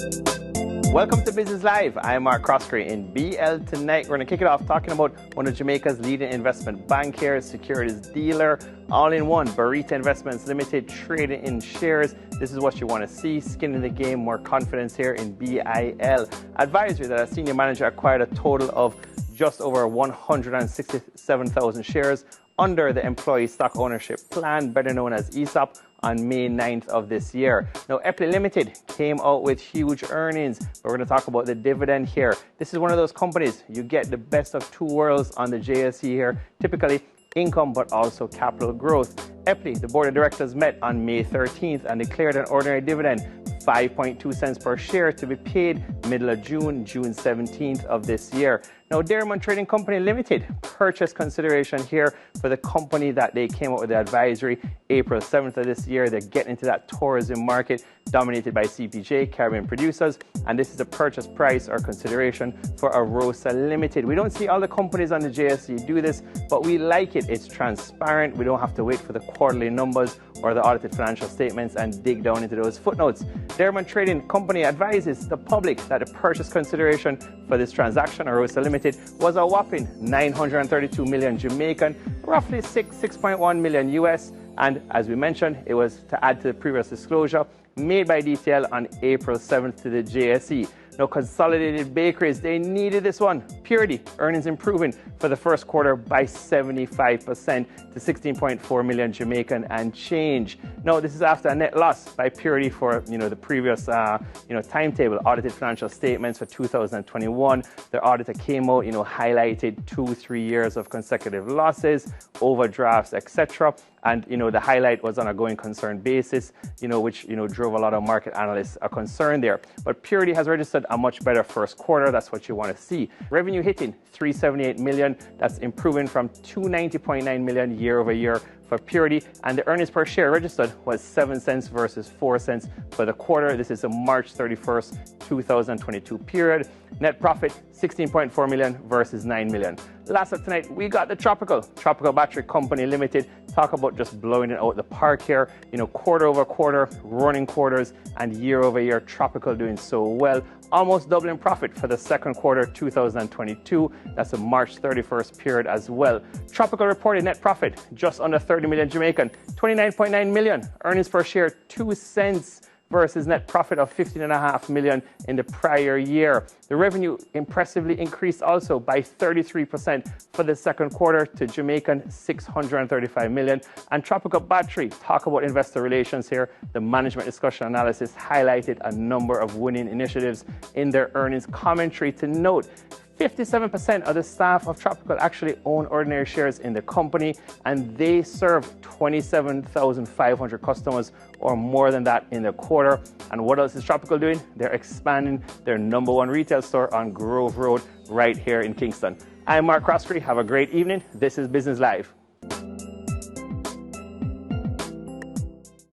Welcome to Business Live. I'm Mark Croskery. In BL tonight, we're going to kick it off talking about one of Jamaica's leading investment bank here, securities dealer, all-in-one, Barita Investments Limited, trading in shares. This is what you want to see. Skin in the game, more confidence here in BIL. Advisory that a senior manager acquired a total of just over 167,000 shares under the employee stock ownership plan, better known as ESOP, on May 9th of this year. Now, Eppley Limited came out with huge earnings. We're going to talk about the dividend here. This is one of those companies, you get the best of two worlds on the JSE here, typically income but also capital growth. Eppley, the board of directors met on May 13th and declared an ordinary dividend, 5.2 cents per share, to be paid middle of June 17th of this year. Now, Derrimon Trading Company Limited, purchase consideration here for the company that they came out with the advisory April 7th of this year. They're getting into that tourism market dominated by CPJ, Caribbean producers, and this is the purchase price or consideration for Arosa Limited. We don't see all the companies on the JSE do this, but we like it. It's transparent. We don't have to wait for the quarterly numbers or the audited financial statements and dig down into those footnotes. Derrimon Trading Company advises the public that the purchase consideration for this transaction, Arosa Limited, was a whopping 932 million Jamaican, roughly 6.1 million US. And as we mentioned, it was to add to the previous disclosure made by Detail on April 7th to the JSE. Now, Consolidated Bakeries, they needed this one. Purity, earnings improving for the first quarter by 75% to 16.4 million Jamaican and change. Now, this is after a net loss by Purity for the previous timetable, audited financial statements for 2021. Their auditor came out, highlighted 2-3 years of consecutive losses, overdrafts, etc. And the highlight was on a going concern basis, which drove a lot of market analysts a concern there. But Purity has registered a much better first quarter. That's what you want to see. Revenue hitting 378 million. That's improving from 290.9 million year over year for Purity, and the earnings per share registered was 7 cents versus 4 cents for the quarter. This is a March 31st, 2022 period. Net profit 16.4 million versus 9 million. Last up tonight, we got the Tropical Battery Company Limited. Talk about just blowing it out the park here. Quarter over quarter, running quarters, and year over year, Tropical doing so well. Almost doubling profit for the second quarter 2022. That's a March 31st period as well. Tropical reported net profit just under 30 million Jamaican, 29.9 million. Earnings per share 2 cents versus net profit of 15.5 million in the prior year. The revenue impressively increased also by 33% for the second quarter to Jamaican 635 million. And Tropical Battery, talk about investor relations here. The management discussion analysis highlighted a number of winning initiatives in their earnings commentary. To note, 57% of the staff of Tropical actually own ordinary shares in the company, and they serve 27,500 customers or more than that in the quarter. And what else is Tropical doing? They're expanding their #1 retail store on Grove Road right here in Kingston. I'm Mark Croskery. Have a great evening. This is Business Live.